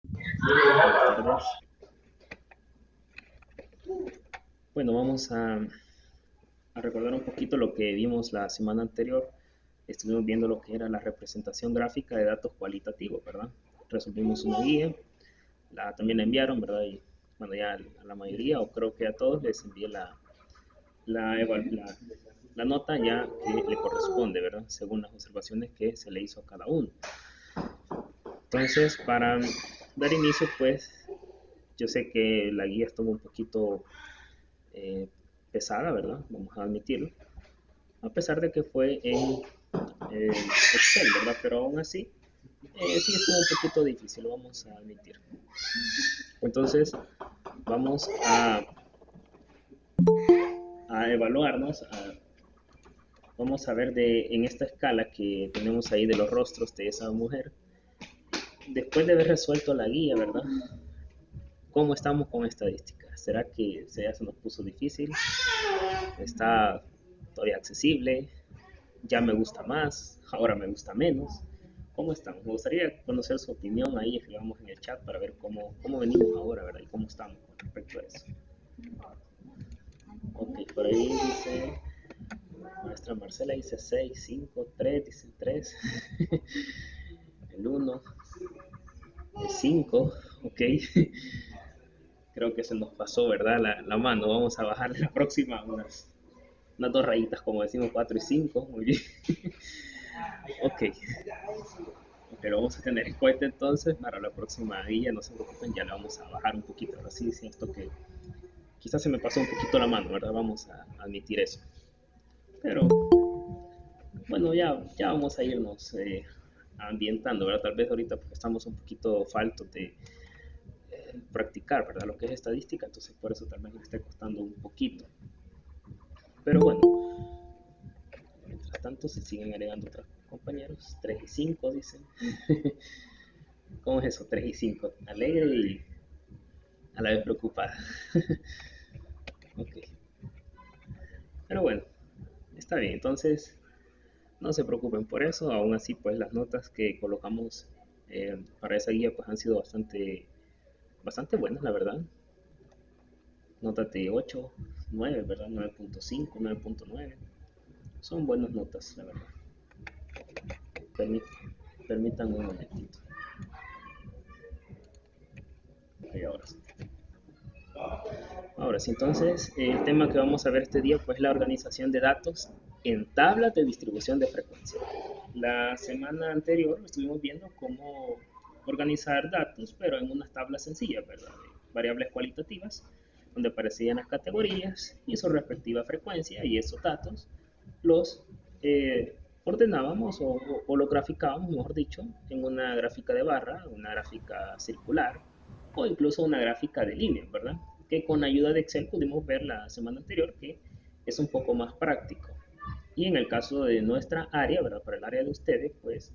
Buenas tardes. Bueno, vamos a recordar un poquito lo que vimos la semana anterior. Estuvimos viendo lo que era la representación gráfica de datos cualitativos, ¿verdad? Resolvimos una guía, también la enviaron, ¿verdad? Y bueno, ya a la mayoría, o creo que a todos, les envié la, la nota ya que le corresponde, ¿verdad? Según las observaciones que se le hizo a cada uno. Entonces, para dar inicio, pues, yo sé que la guía estuvo un poquito eh, pesada, ¿verdad? Vamos a admitirlo. A pesar de que fue en Excel, ¿verdad? Pero aún así, sí estuvo un poquito difícil, lo vamos a admitir. Entonces, vamos a evaluarnos, vamos a ver en esta escala que tenemos ahí de los rostros de esa mujer, después de haber resuelto la guía, ¿verdad? ¿Cómo estamos con estadística? ¿Será que ya se nos puso difícil? ¿Está todavía accesible? ¿Ya me gusta más? ¿Ahora me gusta menos? ¿Cómo estamos? Me gustaría conocer su opinión ahí, escribamos en el chat para ver cómo venimos ahora, ¿verdad? Y cómo estamos con respecto a eso. Ok, por ahí dice, maestra Marcela dice 6, 5, 3, dice 3, el 1, el 5, ok. Creo que se nos pasó, ¿verdad? La mano. Vamos a bajarle la próxima unas dos rayitas, como decimos, 4 y 5. Muy bien. Ok, pero vamos a tener en cuenta entonces para la próxima guía, no se preocupen, ya le vamos a bajar un poquito. Ahora sí es cierto que quizás se me pasó un poquito la mano, ¿verdad? Vamos a admitir eso. Pero bueno, ya vamos a irnos ambientando, ¿verdad? Tal vez ahorita porque estamos un poquito faltos de practicar, ¿verdad? Lo que es estadística, entonces por eso tal vez nos esté costando un poquito. Pero bueno, mientras tanto se siguen agregando otros compañeros. 3 y 5 dicen. ¿Cómo es eso? 3 y 5. Alegre y a la vez preocupada. Ok. Pero bueno, está bien. Entonces, no se preocupen por eso. Aún así, pues las notas que colocamos para esa guía pues han sido bastante buenas, la verdad. Notas de 8, 9, ¿verdad? 9.5, 9.9. Son buenas notas, la verdad. Permí Permítanme un momentito. Ok, ahora sí. Ahora sí, entonces el tema que vamos a ver este día pues la organización de datos en tablas de distribución de frecuencia. La semana anterior estuvimos viendo cómo organizar datos, pero en unas tablas sencillas, ¿verdad? De variables cualitativas, donde aparecían las categorías y su respectiva frecuencia, y esos datos los ordenábamos o lo graficábamos, mejor dicho, en una gráfica de barra, una gráfica circular o incluso una gráfica de línea, ¿verdad? Que con ayuda de Excel pudimos ver la semana anterior que es un poco más práctico. Y en el caso de nuestra área, ¿verdad? Para el área de ustedes, pues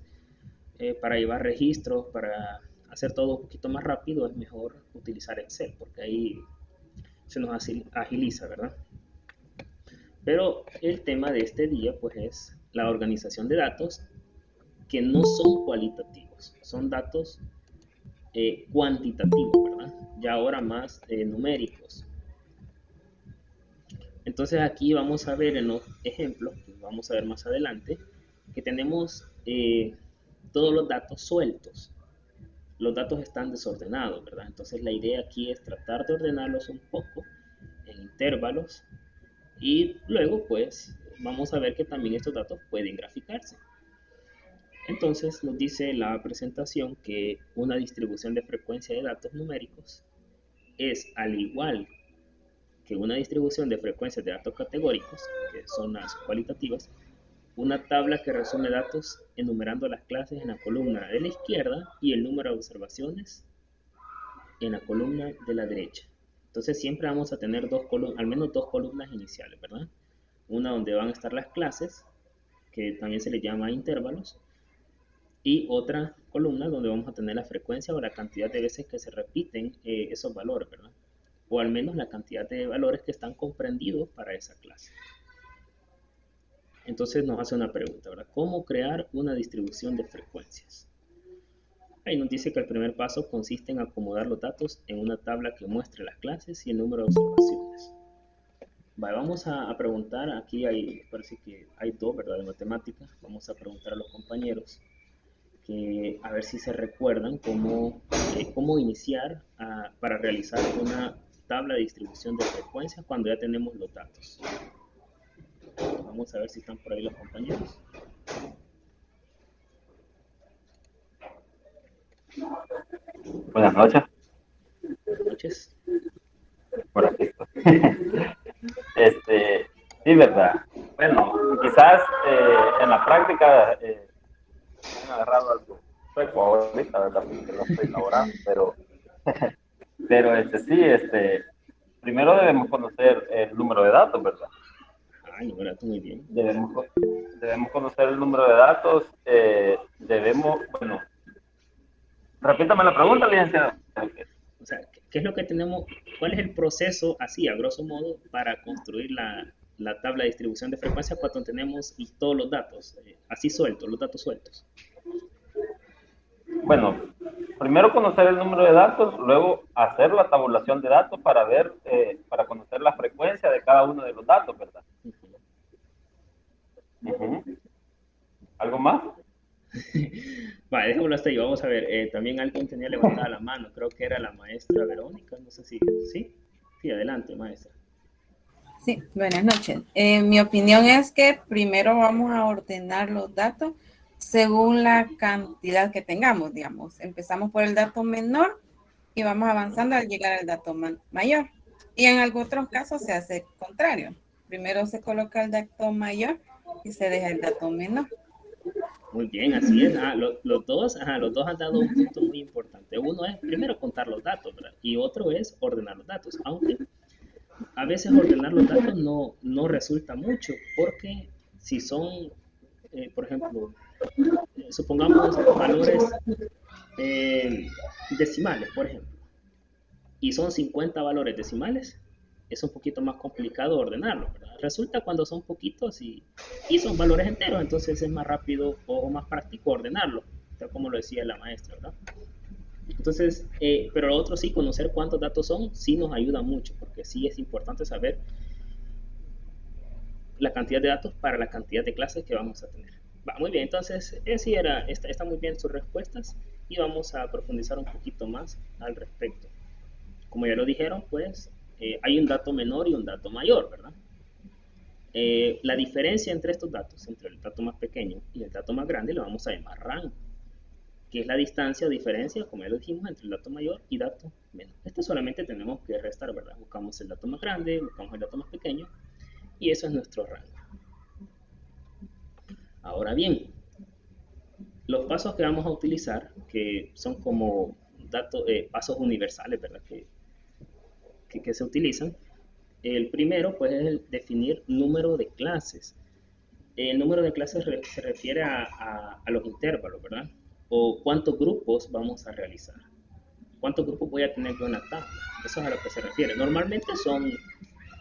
para llevar registros, para hacer todo un poquito más rápido, es mejor utilizar Excel, porque ahí se nos agiliza, ¿verdad? Pero el tema de este día, pues es la organización de datos que no son cualitativos, son datos cuantitativos, ¿verdad? Ya ahora más numéricos. Entonces aquí vamos a ver en los ejemplos, que vamos a ver más adelante, que tenemos todos los datos sueltos. Los datos están desordenados, ¿verdad? Entonces la idea aquí es tratar de ordenarlos un poco en intervalos y luego pues vamos a ver que también estos datos pueden graficarse. Entonces nos dice la presentación que una distribución de frecuencia de datos numéricos es al igual que una distribución de frecuencias de datos categóricos, que son las cualitativas, una tabla que resume datos enumerando las clases en la columna de la izquierda y el número de observaciones en la columna de la derecha. Entonces siempre vamos a tener al menos dos columnas iniciales, ¿verdad? Una donde van a estar las clases, que también se le llama intervalos, y otra columna donde vamos a tener la frecuencia o la cantidad de veces que se repiten esos valores, ¿verdad? O al menos la cantidad de valores que están comprendidos para esa clase. Entonces nos hace una pregunta, ¿verdad? ¿Cómo crear una distribución de frecuencias? Ahí nos dice que el primer paso consiste en acomodar los datos en una tabla que muestre las clases y el número de observaciones. Vale, vamos a preguntar, aquí hay, parece que hay dos, ¿verdad? De matemáticas. Vamos a preguntar a los compañeros que a ver si se recuerdan cómo iniciar para realizar una tabla de distribución de frecuencias cuando ya tenemos los datos. Vamos a ver si están por ahí los compañeros. Buenas noches. Buenas noches. Por aquí estoy. Sí, verdad. Bueno, quizás en la práctica me han agarrado algo sueco ahorita, ¿verdad? Porque no estoy laborando, pero sí, primero debemos conocer el número de datos, ¿verdad? Ah, el número de datos, muy bien. Debemos conocer el número de datos, bueno, repítame la pregunta, licenciado. O sea, ¿qué es lo que tenemos? ¿Cuál es el proceso, así, a grosso modo, para construir la tabla de distribución de frecuencia cuando tenemos todos los datos, así sueltos, los datos sueltos? Bueno, primero conocer el número de datos, luego hacer la tabulación de datos para ver, para conocer la frecuencia de cada uno de los datos, ¿verdad? ¿Algo más? Vale, dejémoslo hasta ahí. Vamos a ver, también alguien tenía levantada la mano, creo que era la maestra Verónica, no sé si, ¿sí? Sí, adelante, maestra. Sí, buenas noches. Mi opinión es que primero vamos a ordenar los datos según la cantidad que tengamos, digamos. Empezamos por el dato menor y vamos avanzando al llegar al dato mayor. Y en algunos otros casos se hace el contrario. Primero se coloca el dato mayor y se deja el dato menor. Muy bien, así es. Los dos han dado un punto muy importante. Uno es primero contar los datos, ¿verdad? Y otro es ordenar los datos. Aunque a veces ordenar los datos no resulta mucho, porque si son, por ejemplo, supongamos valores decimales, por ejemplo, y son 50 valores decimales, es un poquito más complicado ordenarlo, ¿verdad? Resulta cuando son poquitos y son valores enteros, entonces es más rápido o más práctico ordenarlo, tal como lo decía la maestra, ¿verdad? Entonces, pero lo otro sí, conocer cuántos datos son, sí nos ayuda mucho, porque sí es importante saber la cantidad de datos para la cantidad de clases que vamos a tener. Va, muy bien, entonces, sí está muy bien sus respuestas y vamos a profundizar un poquito más al respecto. Como ya lo dijeron, pues hay un dato menor y un dato mayor, ¿verdad? La diferencia entre estos datos, entre el dato más pequeño y el dato más grande, lo vamos a llamar rango, que es la distancia o diferencia, como ya lo dijimos, entre el dato mayor y dato menor. Este solamente tenemos que restar, ¿verdad? Buscamos el dato más grande, buscamos el dato más pequeño, y eso es nuestro rango. Ahora bien, los pasos que vamos a utilizar, que son como pasos universales, ¿verdad? Que se utilizan. El primero, pues, es el definir número de clases. El número de clases se refiere a los intervalos, ¿verdad? O cuántos grupos vamos a realizar. ¿Cuántos grupos voy a tener yo en la tabla? Eso es a lo que se refiere. Normalmente son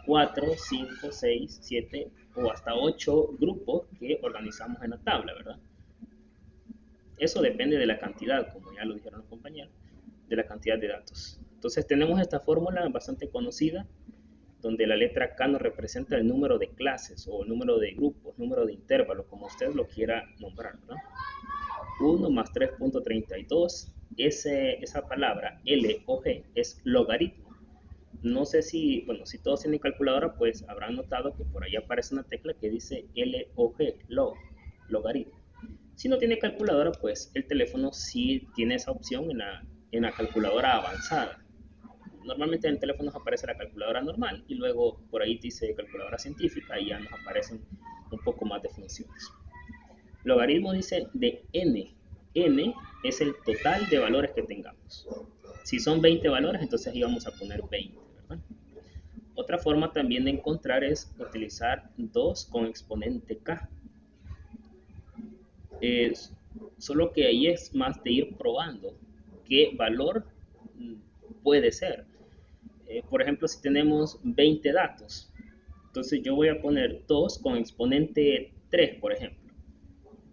4, 5, 6, 7 o hasta 8 grupos que organizamos en la tabla, ¿verdad? Eso depende de la cantidad, como ya lo dijeron los compañeros, de la cantidad de datos. Entonces tenemos esta fórmula bastante conocida, donde la letra K nos representa el número de clases o el número de grupos, número de intervalos, como usted lo quiera nombrar, ¿no? 1 más 3.32, esa palabra L o G es logaritmo. No sé si, bueno, si todos tienen calculadora, pues habrán notado que por ahí aparece una tecla que dice L o G, logaritmo. Si no tiene calculadora, pues el teléfono sí tiene esa opción en la calculadora avanzada. Normalmente en el teléfono nos aparece la calculadora normal y luego por ahí dice calculadora científica y ya nos aparecen un poco más de funciones. Logaritmo dice de n. N es el total de valores que tengamos. Si son 20 valores, entonces ahí vamos a poner 20, ¿verdad? Otra forma también de encontrar es utilizar 2 con exponente k. Solo que ahí es más de ir probando qué valor puede ser. Por ejemplo, si tenemos 20 datos, entonces yo voy a poner 2 con exponente 3, por ejemplo.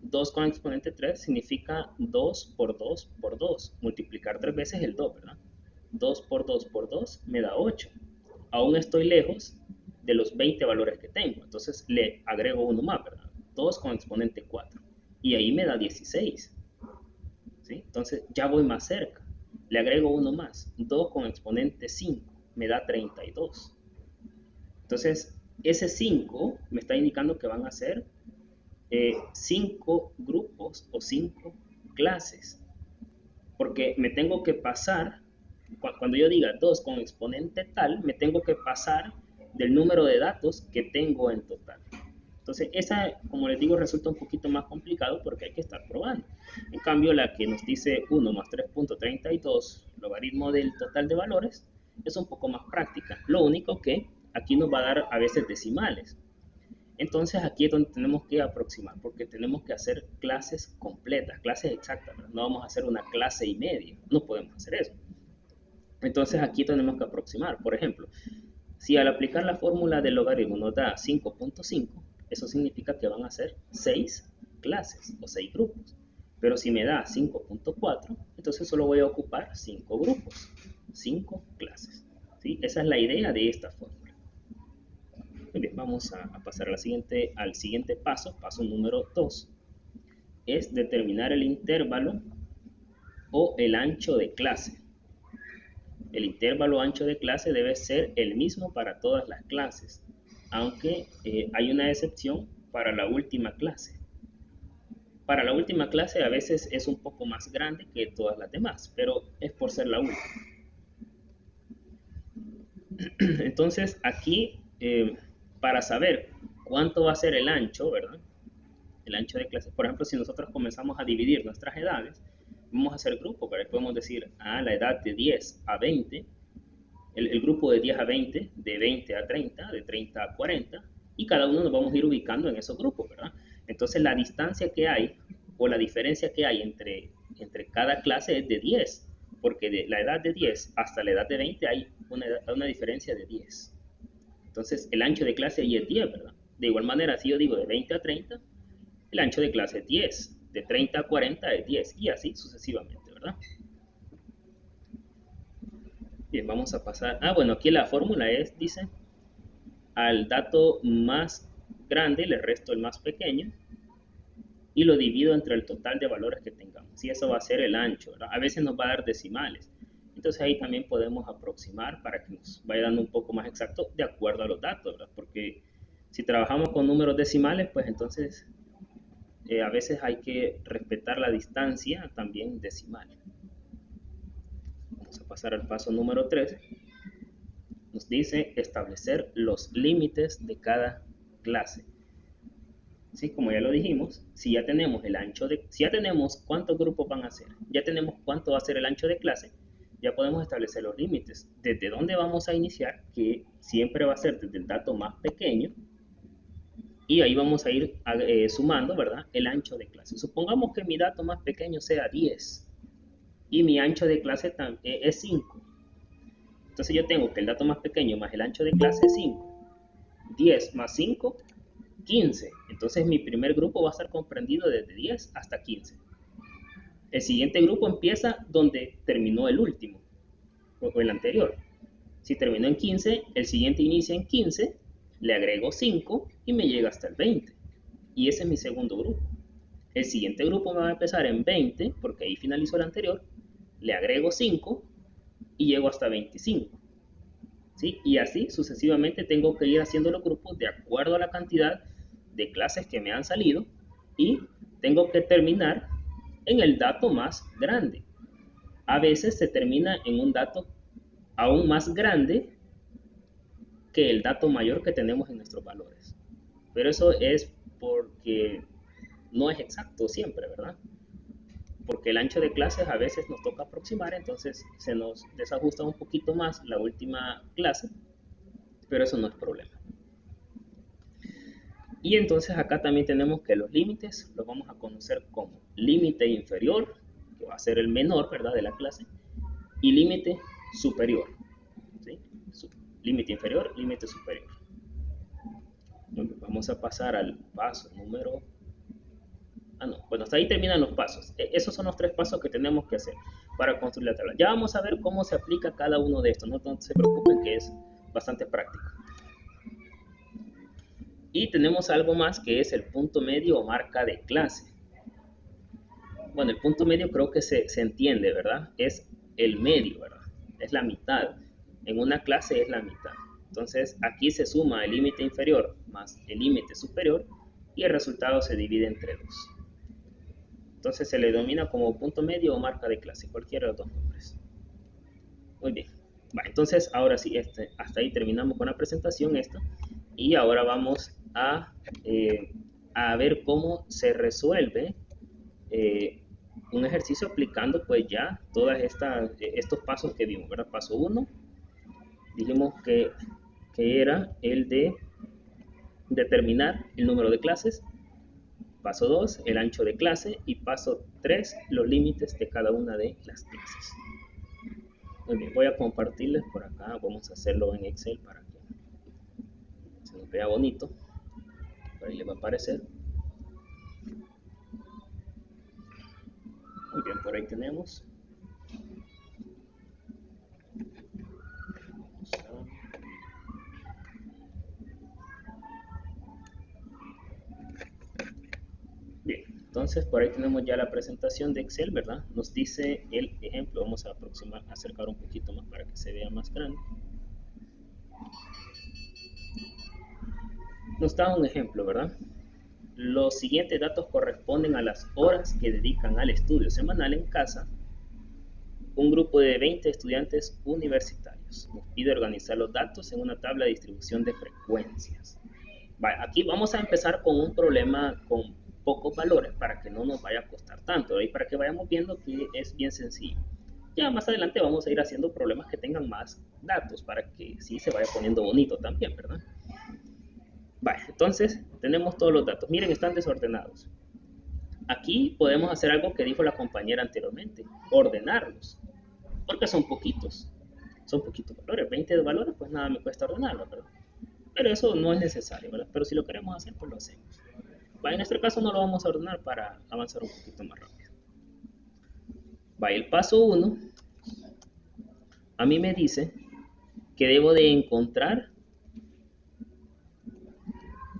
2 con exponente 3 significa 2 por 2 por 2. Multiplicar 3 veces el 2, ¿verdad? 2 por 2 por 2 me da 8. Aún estoy lejos de los 20 valores que tengo. Entonces le agrego uno más, ¿verdad? 2 con exponente 4. Y ahí me da 16. ¿Sí? Entonces ya voy más cerca. Le agrego uno más. 2 con exponente 5 me da 32. Entonces ese 5 me está indicando que van a ser 5 grupos o 5 clases. Porque me tengo que pasar, cuando yo diga 2 con exponente tal, me tengo que pasar del número de datos que tengo en total. Entonces, esa, como les digo, resulta un poquito más complicado porque hay que estar probando. En cambio, la que nos dice 1 más 3.32, logaritmo del total de valores, es un poco más práctica. Lo único que aquí nos va a dar a veces decimales. Entonces, aquí es donde tenemos que aproximar, porque tenemos que hacer clases completas, clases exactas, ¿verdad? No vamos a hacer una clase y media, no podemos hacer eso. Entonces, aquí tenemos que aproximar. Por ejemplo, si al aplicar la fórmula del logaritmo nos da 5.5, eso significa que van a ser 6 clases o 6 grupos. Pero si me da 5.4, entonces solo voy a ocupar 5 grupos, 5 clases. ¿Sí? Esa es la idea de esta fórmula. Muy bien, vamos a pasar al siguiente paso, paso número 2. Es determinar el intervalo o el ancho de clase. El intervalo ancho de clase debe ser el mismo para todas las clases, aunque hay una excepción para la última clase. Para la última clase a veces es un poco más grande que todas las demás, pero es por ser la última. Entonces aquí, para saber cuánto va a ser el ancho, ¿verdad? El ancho de clase, por ejemplo, si nosotros comenzamos a dividir nuestras edades, vamos a hacer grupos, pero podemos decir, la edad de 10 a 20, el grupo de 10 a 20, de 20 a 30, de 30 a 40, y cada uno nos vamos a ir ubicando en esos grupos, ¿verdad? Entonces la distancia que hay, o la diferencia que hay entre cada clase es de 10, porque de la edad de 10 hasta la edad de 20 hay una diferencia de 10. Entonces el ancho de clase ahí es 10, ¿verdad? De igual manera, si yo digo de 20 a 30, el ancho de clase es 10, de 30 a 40 es 10, y así sucesivamente, ¿verdad? Bien, vamos a pasar. Bueno, aquí la fórmula es, dice, al dato más grande le resto el más pequeño y lo divido entre el total de valores que tengamos. Y eso va a ser el ancho, ¿verdad? A veces nos va a dar decimales. Entonces ahí también podemos aproximar para que nos vaya dando un poco más exacto de acuerdo a los datos, ¿verdad? Porque si trabajamos con números decimales, pues entonces a veces hay que respetar la distancia también decimal. Vamos a pasar al paso número 3. Nos dice establecer los límites de cada clase. ¿Sí? Como ya lo dijimos, si ya tenemos si ya tenemos cuántos grupos van a ser, ya tenemos cuánto va a ser el ancho de clase, ya podemos establecer los límites. ¿Desde dónde vamos a iniciar? Que siempre va a ser desde el dato más pequeño, y ahí vamos a ir sumando, ¿verdad? El ancho de clase. Supongamos que mi dato más pequeño sea 10 y mi ancho de clase es 5. Entonces yo tengo que el dato más pequeño más el ancho de clase es 5. 10 más 5, 15. Entonces mi primer grupo va a estar comprendido desde 10 hasta 15. El siguiente grupo empieza donde terminó el último, o el anterior. Si terminó en 15, el siguiente inicia en 15, le agrego 5 y me llega hasta el 20. Y ese es mi segundo grupo. El siguiente grupo me va a empezar en 20, porque ahí finalizó el anterior, le agrego 5 y llego hasta 25. ¿Sí? Y así sucesivamente tengo que ir haciendo los grupos de acuerdo a la cantidad de clases que me han salido y tengo que terminar en el dato más grande. A veces se termina en un dato aún más grande que el dato mayor que tenemos en nuestros valores. Pero eso es porque no es exacto siempre, ¿verdad? Porque el ancho de clases a veces nos toca aproximar, entonces se nos desajusta un poquito más la última clase, pero eso no es problema. Y entonces acá también tenemos que los límites los vamos a conocer como límite inferior, que va a ser el menor, ¿verdad?, de la clase, y límite superior. ¿Sí? Límite inferior, límite superior. Vamos a pasar al paso número Bueno, hasta ahí terminan los pasos. Esos son los 3 pasos que tenemos que hacer para construir la tabla. Ya vamos a ver cómo se aplica cada uno de estos. No se preocupen, que es bastante práctico. Y tenemos algo más, que es el punto medio o marca de clase. Bueno, el punto medio creo que se entiende, ¿verdad? Es el medio, ¿verdad? Es la mitad. En una clase es la mitad. Entonces, aquí se suma el límite inferior más el límite superior y el resultado se divide entre 2. Entonces, se le denomina como punto medio o marca de clase, cualquiera de los dos nombres. Muy bien. Entonces, ahora sí, hasta ahí terminamos con la presentación esta. Y ahora vamos a ver cómo se resuelve un ejercicio aplicando pues ya todos estos pasos que vimos, ¿verdad? Paso 1, dijimos que era el de determinar el número de clases. Paso 2, el ancho de clase. Y paso 3, los límites de cada una de las clases. Muy bien, voy a compartirles por acá. Vamos a hacerlo en Excel para que se nos vea bonito. Por ahí les va a aparecer. Muy bien, por ahí tenemos. Bien, entonces por ahí tenemos ya la presentación de Excel, ¿verdad? Nos dice el ejemplo. Vamos a acercar un poquito más para que se vea más grande. Nos da un ejemplo, ¿verdad? Los siguientes datos corresponden a las horas que dedican al estudio semanal en casa un grupo de 20 estudiantes universitarios. Nos pide organizar los datos en una tabla de distribución de frecuencias. Aquí vamos a empezar con un problema con pocos valores para que no nos vaya a costar tanto, y para que vayamos viendo que es bien sencillo. Ya más adelante vamos a ir haciendo problemas que tengan más datos para que sí se vaya poniendo bonito también, ¿verdad? Entonces tenemos todos los datos. Miren, están desordenados. Aquí podemos hacer algo que dijo la compañera anteriormente, ordenarlos, porque son poquitos valores, 20 valores, pues nada me cuesta ordenarlos, ¿verdad? Pero eso no es necesario, ¿verdad? Pero si lo queremos hacer, pues lo hacemos. En nuestro caso no lo vamos a ordenar para avanzar un poquito más rápido. El paso 1, a mí me dice que debo de encontrar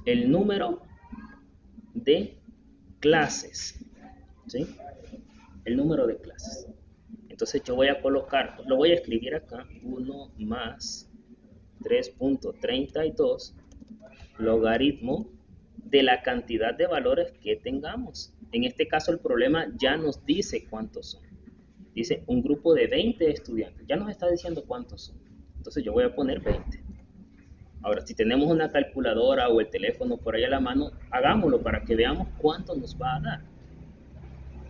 el número de clases, ¿sí? El número de clases. Entonces yo voy a colocar, lo voy a escribir acá, 1 más 3.32 logaritmo de la cantidad de valores que tengamos. En este caso el problema ya nos dice cuántos son. Dice un grupo de 20 estudiantes. Ya nos está diciendo cuántos son. Entonces yo voy a poner 20. Ahora, si tenemos una calculadora o el teléfono por ahí a la mano, hagámoslo para que veamos cuánto nos va a dar.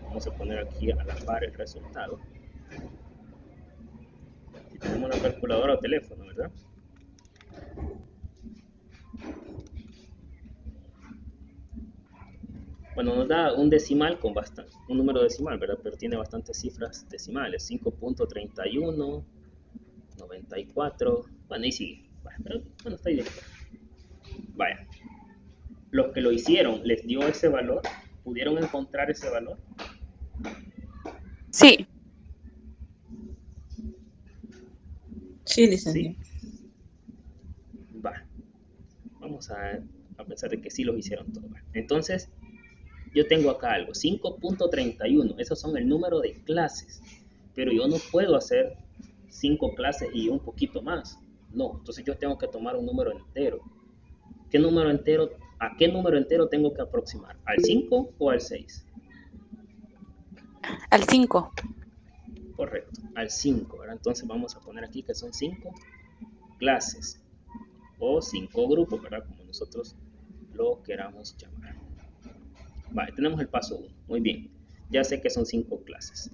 Vamos a poner aquí a la par el resultado. Si tenemos una calculadora o teléfono, ¿verdad? Bueno, nos da un decimal con un número decimal, ¿verdad? Pero tiene bastantes cifras decimales. 5.31, 94. Bueno, ahí sigue. Pero bueno, está bien. Los que lo hicieron, ¿les dio ese valor? ¿Pudieron encontrar ese valor? Sí. Sí, licenciado. ¿Sí? Vamos a pensar de que sí los hicieron todos. Entonces, yo tengo acá algo, 5.31, esos son el número de clases, pero yo no puedo hacer 5 clases y un poquito más, no, entonces yo tengo que tomar un número entero. ¿A qué número entero tengo que aproximar? ¿Al 5 o al 6? Al 5. Correcto, al 5, ¿verdad? Entonces vamos a poner aquí que son 5 clases o 5 grupos, ¿verdad? Como nosotros lo queramos llamar. Tenemos el paso 1. Muy bien. Ya sé que son 5 clases.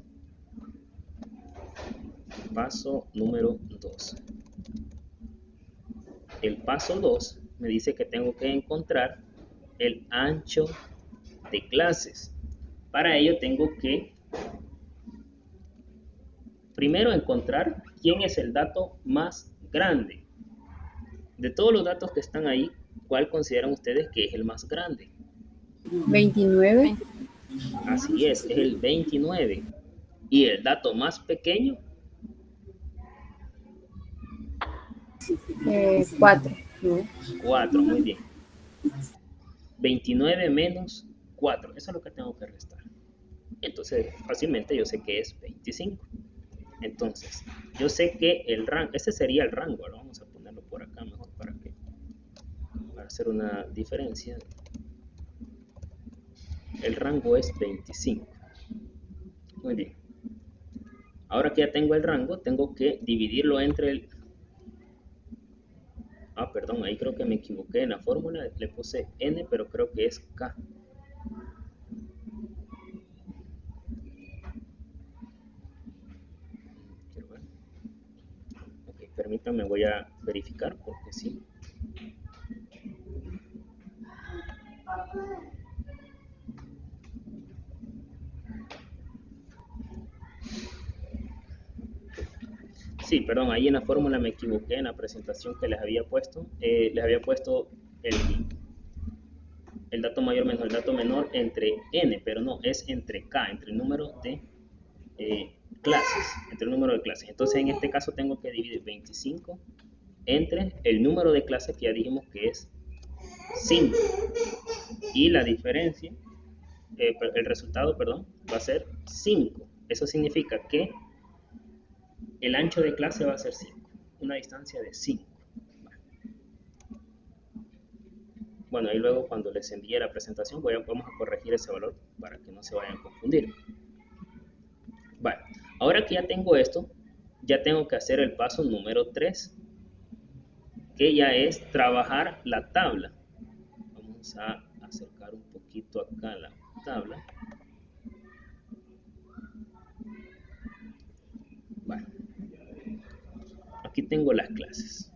Paso número 2. El paso 2 me dice que tengo que encontrar el ancho de clases. Para ello tengo que primero encontrar quién es el dato más grande. De todos los datos que están ahí, ¿cuál consideran ustedes que es el más grande? 29. Así es el 29. Y el dato más pequeño, 4. ¿No? 4, muy bien. 29 menos 4, eso es lo que tengo que restar. Entonces, fácilmente yo sé que es 25. Entonces, yo sé que el rango, ese sería el rango, ahora vamos a ponerlo por acá mejor para hacer una diferencia. El rango es 25. Muy bien. Ahora que ya tengo el rango, tengo que dividirlo entre el... Ah, perdón, ahí creo que me equivoqué en la fórmula, le puse n, pero creo que es k. Quiero ver. Ok, permítanme, voy a verificar porque sí. Sí, perdón, ahí en la fórmula me equivoqué en la presentación que les había puesto. Les había puesto el dato mayor menos el dato menor entre n, pero no, es entre k, entre el número de clases, entre el número de clases. Entonces en este caso tengo que dividir 25 entre el número de clases que ya dijimos que es 5. Y la diferencia, el resultado, perdón, va a ser 5. Eso significa que el ancho de clase va a ser 5, una distancia de 5. Bueno, y luego cuando les envíe la presentación vamos a corregir ese valor para que no se vayan a confundir. Vale, ahora que ya tengo esto, ya tengo que hacer el paso número 3, que ya es trabajar la tabla. Vamos a acercar un poquito acá la tabla. Vale, aquí tengo las clases.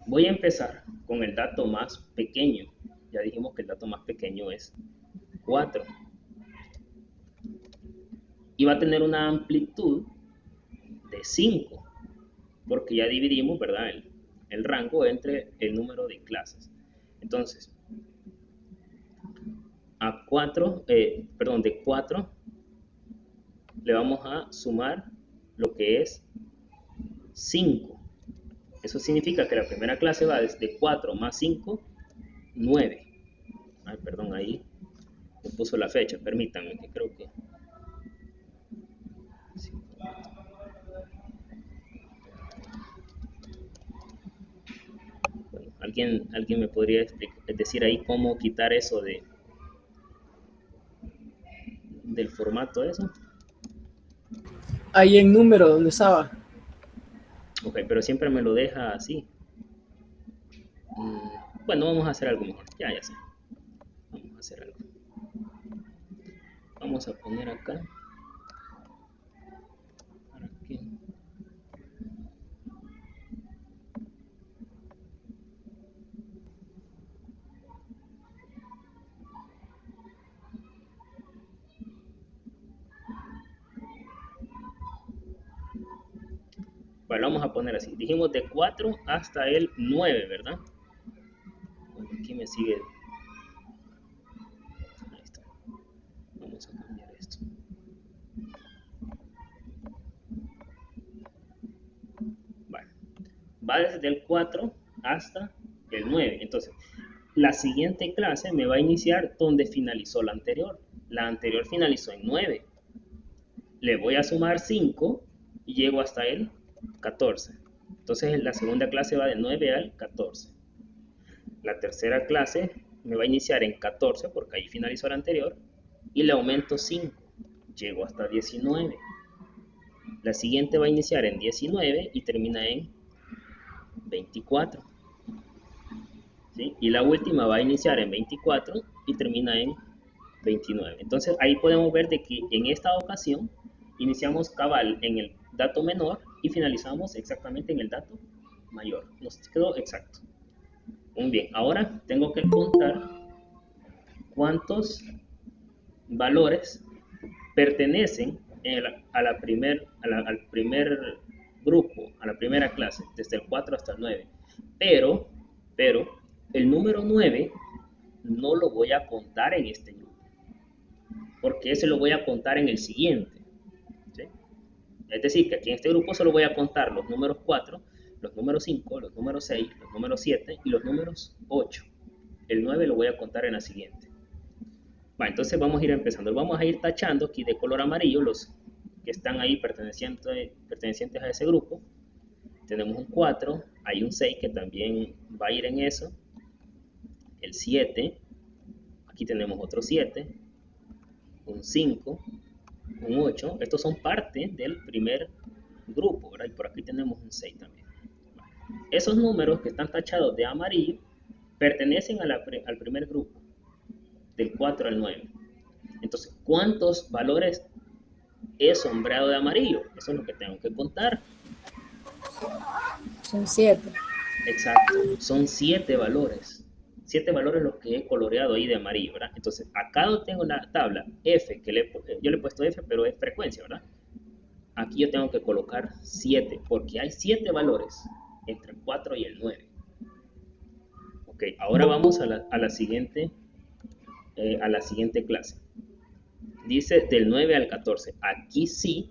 Voy a empezar con el dato más pequeño. Ya dijimos que el dato más pequeño es 4. Y va a tener una amplitud de 5, porque ya dividimos, ¿verdad? El rango entre el número de clases. Entonces, a 4, perdón, de 4 le vamos a sumar lo que es 5. Eso significa que la primera clase va desde 4 más 5, 9. Ay, perdón, ahí me puso la fecha, permítanme, que creo que... Bueno, ¿alguien me podría decir ahí cómo quitar eso del formato eso? Ahí en número, donde estaba. Ok, pero siempre me lo deja así. Bueno, vamos a hacer algo mejor. Ya sé. Vamos a hacer algo. Vamos a poner acá. ¿Para qué? Bueno, vamos a poner así. Dijimos de 4 hasta el 9, ¿verdad? Bueno, aquí me sigue. Ahí está. Vamos a cambiar esto. Bueno, va desde el 4 hasta el 9. Entonces, la siguiente clase me va a iniciar donde finalizó la anterior. La anterior finalizó en 9. Le voy a sumar 5 y llego hasta el 14. Entonces, la segunda clase va de 9 al 14. La tercera clase me va a iniciar en 14 porque ahí finalizó la anterior y le aumento 5. Llego hasta 19. La siguiente va a iniciar en 19 y termina en 24. ¿Sí? Y la última va a iniciar en 24 y termina en 29. Entonces ahí podemos ver de que en esta ocasión iniciamos cabal en el dato menor y finalizamos exactamente en el dato mayor. Nos quedó exacto. Muy bien, ahora tengo que contar cuántos valores pertenecen al primer grupo, a la primera clase, desde el 4 hasta el 9. Pero el número 9 no lo voy a contar en este grupo. porque ese lo voy a contar en el siguiente. ¿Sí? Es decir, que aquí en este grupo solo voy a contar los números 4, los números 5, los números 6, los números 7 y los números 8. El 9 lo voy a contar en la siguiente. Bueno, entonces vamos a ir empezando. Vamos a ir tachando aquí de color amarillo los que están ahí pertenecientes a ese grupo. Tenemos un 4, hay un 6 que también va a ir en eso. El 7, aquí tenemos otro 7, un 5, un 8. Estos son parte del primer grupo, ¿verdad? Y por aquí tenemos un 6 también. Esos números que están tachados de amarillo pertenecen al primer grupo, del 4 al 9. Entonces, ¿cuántos valores he sombreado de amarillo? Eso es lo que tengo que contar. Son 7. Exacto, son 7 valores. 7 valores los que he coloreado ahí de amarillo, ¿verdad? Entonces, acá donde tengo la tabla F, que yo le he puesto F, pero es frecuencia, ¿verdad? Aquí yo tengo que colocar 7, porque hay 7 valores entre el 4 y el 9. Ok, ahora vamos a la siguiente clase. Dice del 9 al 14. Aquí sí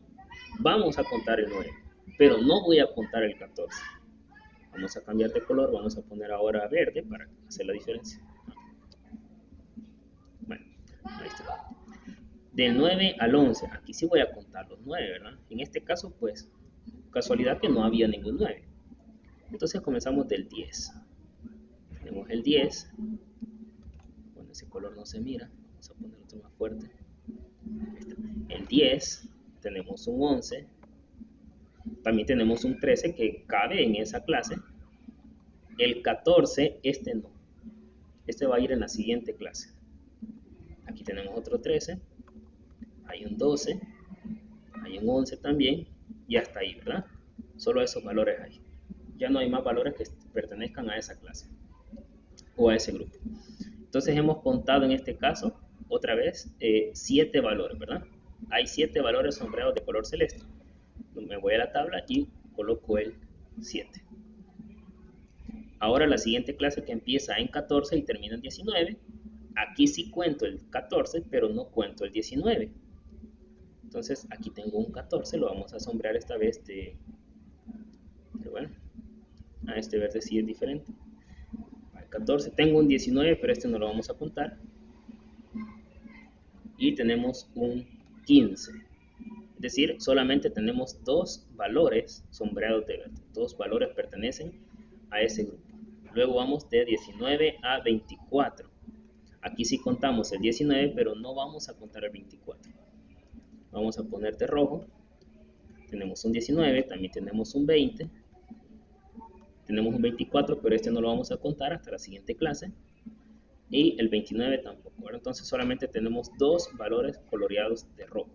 vamos a contar el 9, pero no voy a contar el 14. Vamos a cambiar de color, vamos a poner ahora verde para hacer la diferencia. Bueno, ahí está. Del 9 al 11, aquí sí voy a contar los 9, ¿verdad? En este caso, pues, casualidad que no había ningún 9. Entonces comenzamos del 10. Tenemos el 10. Bueno, ese color no se mira. Vamos a poner otro más fuerte. El 10. Tenemos un 11. También tenemos un 13 que cabe en esa clase. El 14, este no. Este va a ir en la siguiente clase. Aquí tenemos otro 13. Hay un 12. Hay un 11 también. Y hasta ahí, ¿verdad? Solo esos valores hay. Ya no hay más valores que pertenezcan a esa clase o a ese grupo. Entonces hemos contado en este caso, otra vez, 7 valores, ¿verdad? Hay 7 valores sombreados de color celeste. Me voy a la tabla y coloco el 7. Ahora la siguiente clase que empieza en 14 y termina en 19. Aquí sí cuento el 14, pero no cuento el 19. Entonces aquí tengo un 14, lo vamos a sombrear esta vez bueno, a este verde sí es diferente. Al 14 tengo un 19, pero este no lo vamos a contar. Y tenemos un 15. Es decir, solamente tenemos 2 valores sombreados de verde. 2 valores pertenecen a ese grupo. Luego vamos de 19 a 24. Aquí sí contamos el 19, pero no vamos a contar el 24. Vamos a poner de rojo. Tenemos un 19, también tenemos un 20. Tenemos un 24, pero este no lo vamos a contar hasta la siguiente clase. Y el 29 tampoco. Ahora entonces solamente tenemos 2 valores coloreados de rojo.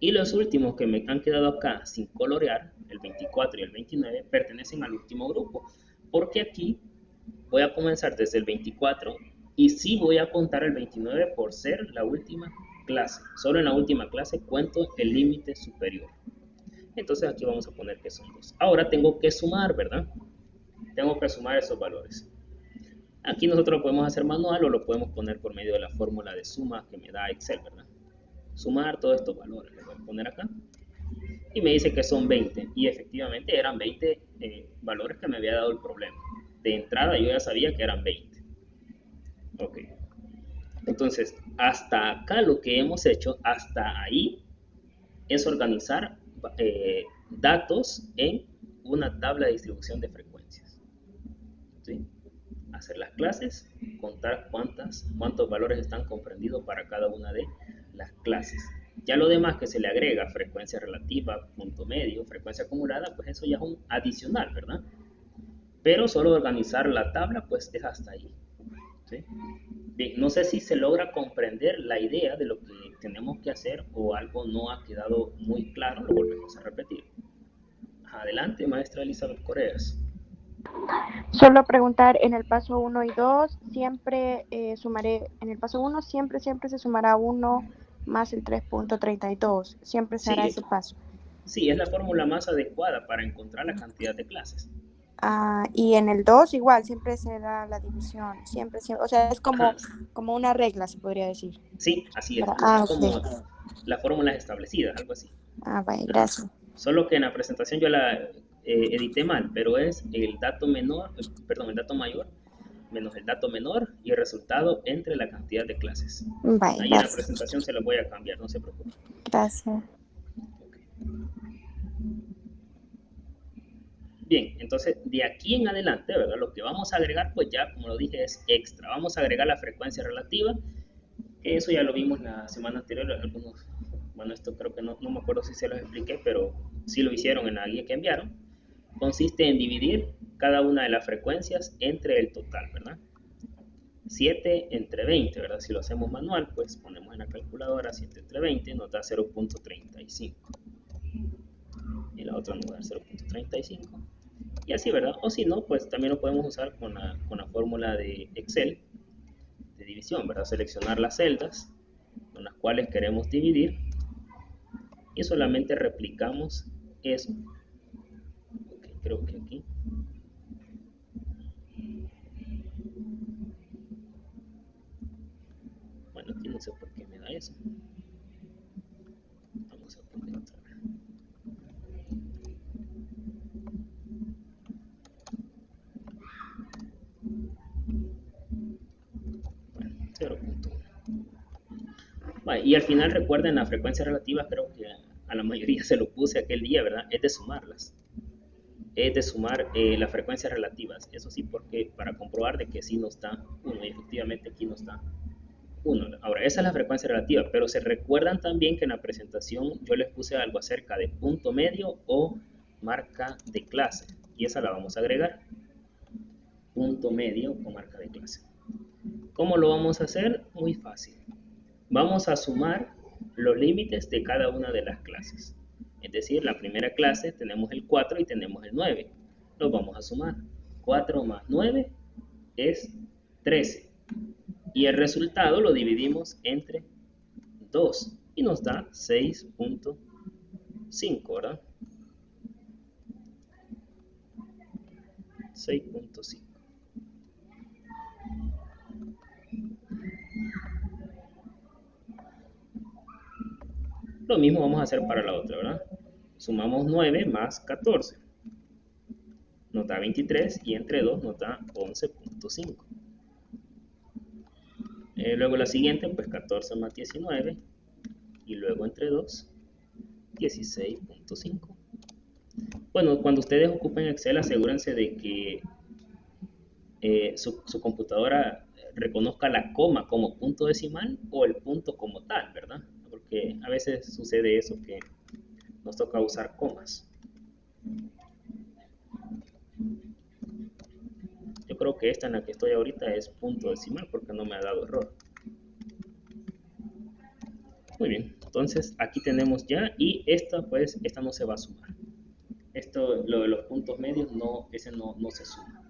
Y los últimos que me han quedado acá sin colorear, el 24 y el 29, pertenecen al último grupo. Porque aquí voy a comenzar desde el 24 y sí voy a contar el 29 por ser la última clase. Solo en la última clase cuento el límite superior. Entonces aquí vamos a poner que son 2. Ahora tengo que sumar, ¿verdad? Tengo que sumar esos valores. Aquí nosotros lo podemos hacer manual o lo podemos poner por medio de la fórmula de suma que me da Excel, ¿verdad? Sumar todos estos valores, le voy a poner acá. Y me dice que son 20. Y efectivamente eran 20 valores que me había dado el problema. De entrada yo ya sabía que eran 20. Ok. Entonces, hasta acá lo que hemos hecho, hasta ahí, es organizar datos en una tabla de distribución de frecuencias. ¿Sí? Hacer las clases, contar cuántos valores están comprendidos para cada una de las clases. Ya lo demás que se le agrega, frecuencia relativa, punto medio, frecuencia acumulada, pues eso ya es un adicional, ¿verdad? Pero solo organizar la tabla, pues es hasta ahí. ¿Sí? Bien, no sé si se logra comprender la idea de lo que tenemos que hacer o algo no ha quedado muy claro, lo volvemos a repetir. Adelante, maestra Elizabeth Correas. Solo preguntar, en el paso 1 y 2 siempre sumaré, en el paso 1 siempre se sumará 1 más el 3.32, siempre se hará ese paso. Sí, es la fórmula más adecuada para encontrar la cantidad de clases. Y en el 2 igual, siempre se da la división, siempre, o sea, es Ajá. como una regla, se podría decir. Sí, así es. Ah, Es ok. como las fórmulas establecidas, algo así. Vaya, Ajá. gracias. Solo que en la presentación yo la edité mal, pero es el dato menor, perdón, el dato mayor menos el dato menor y el resultado entre la cantidad de clases. Vaya, Ahí en la gracias. presentación se lo voy a cambiar, no se preocupe. Gracias. Ok. Bien, entonces de aquí en adelante, ¿verdad? Lo que vamos a agregar, pues ya, como lo dije, es extra. Vamos a agregar la frecuencia relativa, que eso ya lo vimos la semana anterior. Algunos, bueno, esto creo que no me acuerdo si se los expliqué, pero sí lo hicieron en la guía que enviaron. Consiste en dividir cada una de las frecuencias entre el total, ¿verdad? 7 entre 20, ¿verdad? Si lo hacemos manual, pues ponemos en la calculadora 7 entre 20, nos da 0.35. Y la otra nos da 0.35. Y así, ¿verdad? O si no, pues también lo podemos usar con la fórmula de Excel de división, ¿verdad? Seleccionar las celdas con las cuales queremos dividir y solamente replicamos eso. Ok, creo que aquí. Bueno, aquí no sé por qué me da eso. Vamos a poner otra vez. Bueno, 0.1. Bueno, y al final recuerden la frecuencia relativa, creo que a la mayoría se lo puse aquel día, ¿verdad? Es de sumarlas. Es de sumar las frecuencias relativas. Eso sí, porque para comprobar de que sí nos da 1 y efectivamente aquí nos da 1. Ahora, esa es la frecuencia relativa, pero se recuerdan también que en la presentación yo les puse algo acerca de punto medio o marca de clase. Y esa la vamos a agregar. Punto medio o marca de clase. ¿Cómo lo vamos a hacer? Muy fácil. Vamos a sumar los límites de cada una de las clases. Es decir, la primera clase tenemos el 4 y tenemos el 9. Los vamos a sumar. 4 más 9 es 13. Y el resultado lo dividimos entre 2 y nos da 6.5, ¿verdad? 6.5. Lo mismo vamos a hacer para la otra, ¿verdad? Sumamos 9 más 14. Nos da 23 y entre 2 nos da 11.5. Luego la siguiente, pues 14 más 19 y luego entre 2, 16.5. Bueno, cuando ustedes ocupen Excel, asegúrense de que su computadora reconozca la coma como punto decimal o el punto como tal, ¿verdad? Porque a veces sucede eso que nos toca usar comas. Yo creo que esta en la que estoy ahorita es punto decimal porque no me ha dado error. Muy bien, entonces aquí tenemos ya y esta pues, esta no se va a sumar. Esto, lo de los puntos medios, no, ese no se suma.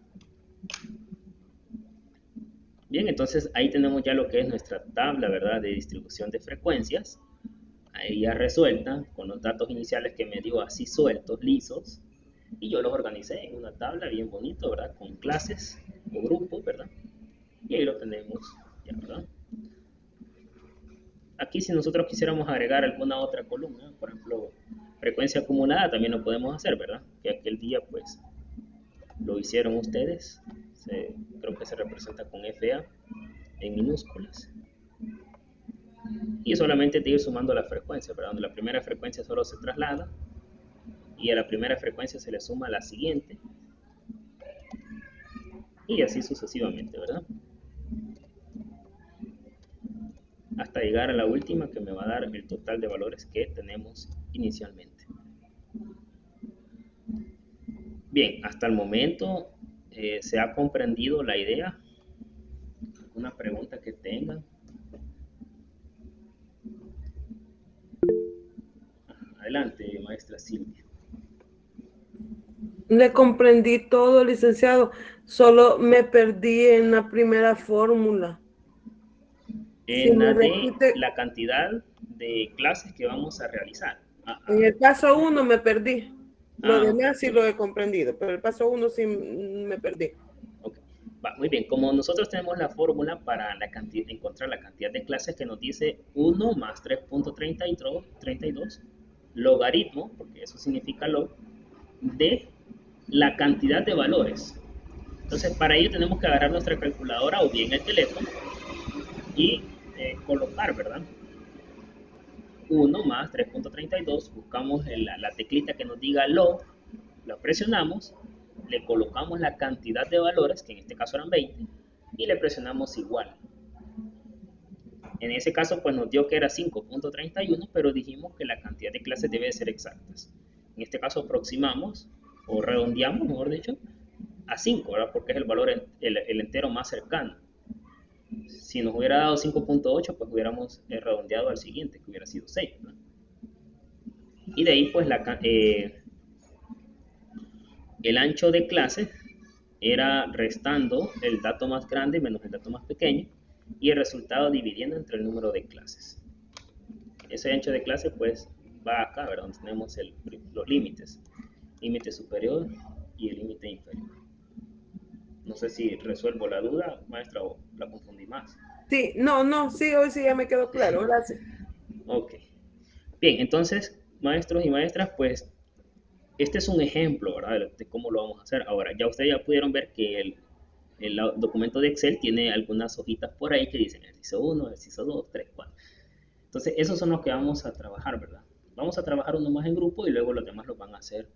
Bien, entonces ahí tenemos ya lo que es nuestra tabla, ¿verdad? De distribución de frecuencias. Ahí ya resuelta, con los datos iniciales que me dio así sueltos, lisos. Y yo los organicé en una tabla bien bonito, ¿verdad? Con clases o grupos, ¿verdad? Y ahí lo tenemos ya, ¿verdad? Aquí si nosotros quisiéramos agregar alguna otra columna, por ejemplo, frecuencia acumulada, también lo podemos hacer, ¿verdad? Que aquel día, pues, lo hicieron ustedes. Creo que se representa con FA en minúsculas. Y solamente te ir sumando la frecuencia, ¿verdad? Donde la primera frecuencia solo se traslada y a la primera frecuencia se le suma la siguiente. Y así sucesivamente, ¿verdad? Hasta llegar a la última que me va a dar el total de valores que tenemos inicialmente. Bien, hasta el momento se ha comprendido la idea. ¿Alguna pregunta que tengan? Adelante, maestra Silvia. Le comprendí todo, licenciado. Solo me perdí en la primera fórmula. Si En me la de repite, la cantidad de clases que vamos a realizar. en el paso 1 me perdí. Lo Ok. demás sí lo he comprendido, pero el paso 1 sí me perdí. Ok. Va, muy bien, como nosotros tenemos la fórmula para encontrar la cantidad de clases que nos dice 1 más 3.32 logaritmo, porque eso significa log, de la cantidad de valores. Entonces, para ello tenemos que agarrar nuestra calculadora o bien el teléfono y colocar, ¿verdad? 1 más 3.32, buscamos la teclita que nos diga log, la presionamos, le colocamos la cantidad de valores, que en este caso eran 20, y le presionamos igual. En ese caso, pues nos dio que era 5.31, pero dijimos que la cantidad de clases debe ser exactas. En este caso aproximamos, o redondeamos, mejor dicho, a 5, ¿verdad? Porque es el valor, el entero más cercano. Si nos hubiera dado 5.8, pues hubiéramos redondeado al siguiente, que hubiera sido 6, ¿verdad? Y de ahí, pues, el ancho de clase era restando el dato más grande menos el dato más pequeño y el resultado dividiendo entre el número de clases. Ese ancho de clase pues va acá, ¿verdad? Donde tenemos los límites. Límite superior y el límite inferior. No sé si resuelvo la duda, maestra, o la confundí más. Sí, no, sí, hoy sí ya me quedó claro, gracias. Ok. Bien, entonces, maestros y maestras, pues este es un ejemplo, ¿verdad? De cómo lo vamos a hacer. Ahora, ya ustedes ya pudieron ver que el documento de Excel tiene algunas hojitas por ahí que dicen ejercicio 1, ejercicio 2, 3, 4. Entonces, esos son los que vamos a trabajar, ¿verdad? Vamos a trabajar uno más en grupo y luego los demás los van a hacer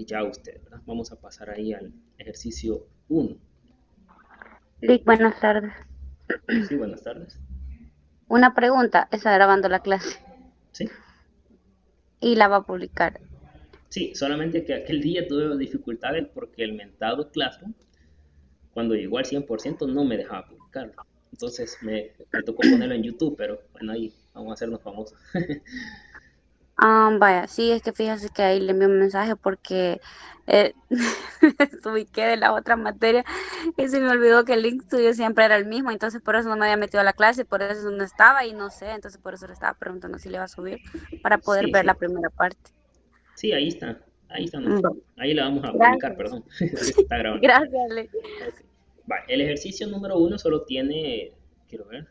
ya ustedes, ¿verdad? Vamos a pasar ahí al ejercicio 1. Lick, buenas tardes. Sí, buenas tardes. Una pregunta, está grabando la clase Sí, y la va a publicar. sí, solamente que aquel día tuve dificultades porque el mentado Classroom, cuando llegó al 100%, no me dejaba publicarlo. Entonces me tocó ponerlo en YouTube, pero bueno, ahí vamos a hacernos famosos. Vaya, sí, es que fíjese que ahí le envié un mensaje porque ubiqué de la otra materia y se me olvidó que el link suyo siempre era el mismo, entonces por eso no me había metido a la clase, por eso no estaba y no sé, entonces por eso le estaba preguntando si le iba a subir para poder Sí, ver la sí, primera parte. sí, ahí está Mm, nuestro. Ahí la vamos a publicar, Gracias. perdón, si se está grabando. Gracias, Lick. Ok. Va, el ejercicio número 1 solo tiene, quiero ver,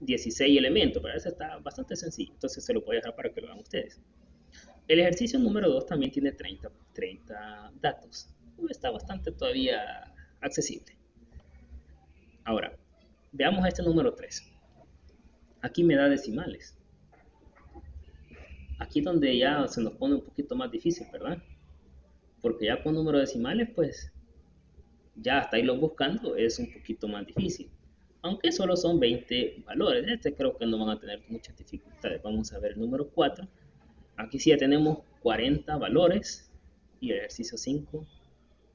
16 elementos, pero ese está bastante sencillo, entonces se lo voy a dejar para que lo hagan ustedes. El ejercicio número 2 también tiene 30 datos. Está bastante todavía accesible. Ahora, veamos este número 3. Aquí me da decimales. Aquí donde ya se nos pone un poquito más difícil, ¿verdad? Porque ya con números decimales, pues ya hasta irlo buscando es un poquito más difícil. Aunque solo son 20 valores. Este creo que no van a tener muchas dificultades. Vamos a ver el número 4. Aquí sí ya tenemos 40 valores. Y el ejercicio 5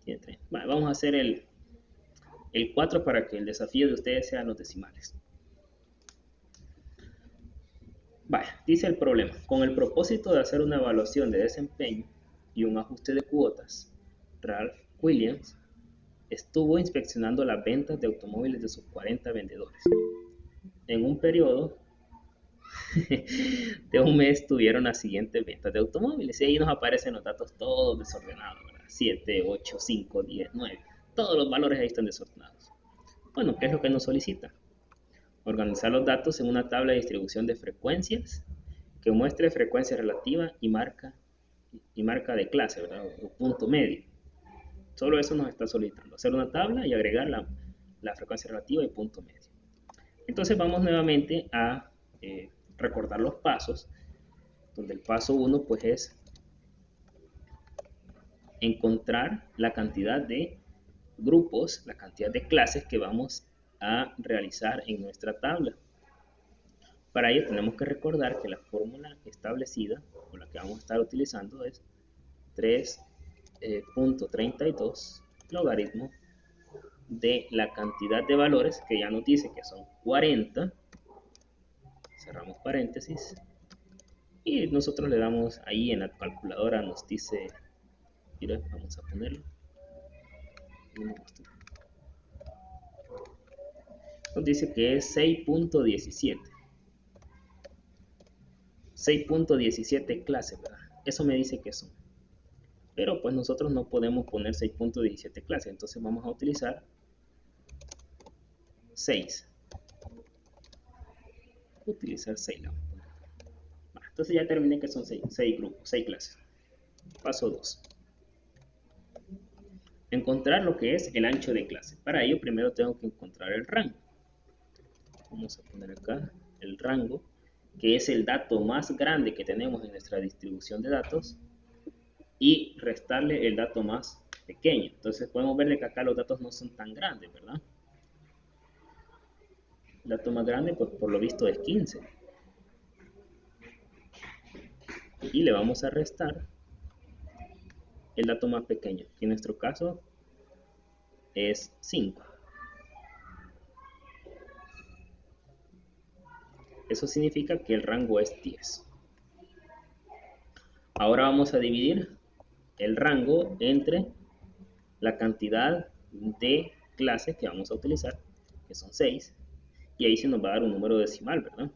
tiene 30. Vale, vamos a hacer el 4 para que el desafío de ustedes sean los decimales. Vale, dice el problema. Con el propósito de hacer una evaluación de desempeño y un ajuste de cuotas, Ralph Williams estuvo inspeccionando las ventas de automóviles de sus 40 vendedores. En un periodo de un mes tuvieron las siguientes ventas de automóviles y ahí nos aparecen los datos todos desordenados, ¿verdad? 7, 8, 5, 10, 9. Todos los valores ahí están desordenados. Bueno, ¿qué es lo que nos solicita? Organizar los datos en una tabla de distribución de frecuencias que muestre frecuencia relativa y marca de clase, ¿verdad? O punto medio. Solo eso nos está solicitando, hacer una tabla y agregar la frecuencia relativa y punto medio. Entonces vamos nuevamente a recordar los pasos, donde el paso 1 pues es encontrar la cantidad de grupos, la cantidad de clases que vamos a realizar en nuestra tabla. Para ello tenemos que recordar que la fórmula establecida, o la que vamos a estar utilizando, es 3.32 logaritmo de la cantidad de valores que ya nos dice que son 40, cerramos paréntesis, y nosotros le damos ahí en la calculadora, nos dice, mira, vamos a ponerlo, nos dice que es 6.17. 6.17 clases, ¿verdad? Eso me dice que son. Pero pues nosotros no podemos poner 6.17 clases, entonces vamos a utilizar 6. Utilizar 6. Entonces ya terminé que son 6 grupos, 6 clases. Paso 2. Encontrar lo que es el ancho de clase. Para ello primero tengo que encontrar el rango. Vamos a poner acá el rango, que es el dato más grande que tenemos en nuestra distribución de datos, y restarle el dato más pequeño. Entonces podemos ver que acá los datos no son tan grandes, ¿verdad? El dato más grande, pues por lo visto es 15. Y le vamos a restar el dato más pequeño, que en nuestro caso es 5. Eso significa que el rango es 10. Ahora vamos a dividir el rango entre la cantidad de clases que vamos a utilizar, que son 6, y ahí se nos va a dar un número decimal, ¿verdad?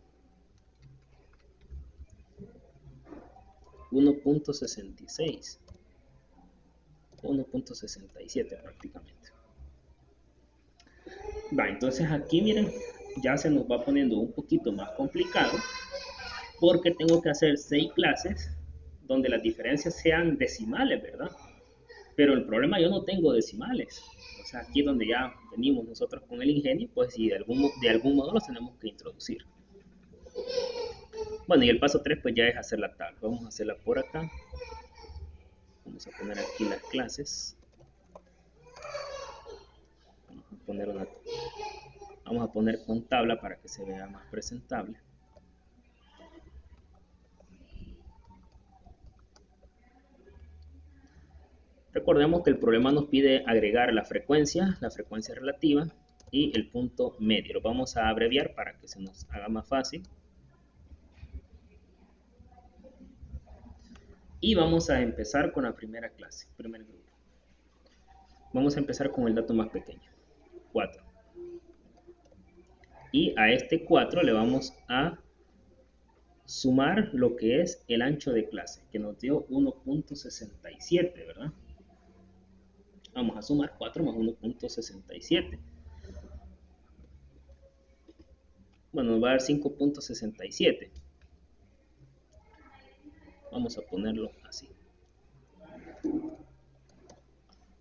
1.66, 1.67 prácticamente. Va, entonces aquí miren, ya se nos va poniendo un poquito más complicado, porque tengo que hacer 6 clases donde las diferencias sean decimales, ¿verdad? Pero el problema, yo no tengo decimales. O sea, aquí es donde ya venimos nosotros con el ingenio, pues si de algún modo los tenemos que introducir. Bueno, y el paso 3 pues ya es hacer la tabla. Vamos a hacerla por acá. Vamos a poner aquí las clases. Vamos a poner con tabla para que se vea más presentable. Recordemos que el problema nos pide agregar la frecuencia relativa y el punto medio. Lo vamos a abreviar para que se nos haga más fácil. Y vamos a empezar con la primera clase, primer grupo. Vamos a empezar con el dato más pequeño, 4. Y a este 4 le vamos a sumar lo que es el ancho de clase, que nos dio 1.67, ¿verdad? Vamos a sumar 4 más 1.67. Bueno, nos va a dar 5.67. Vamos a ponerlo así.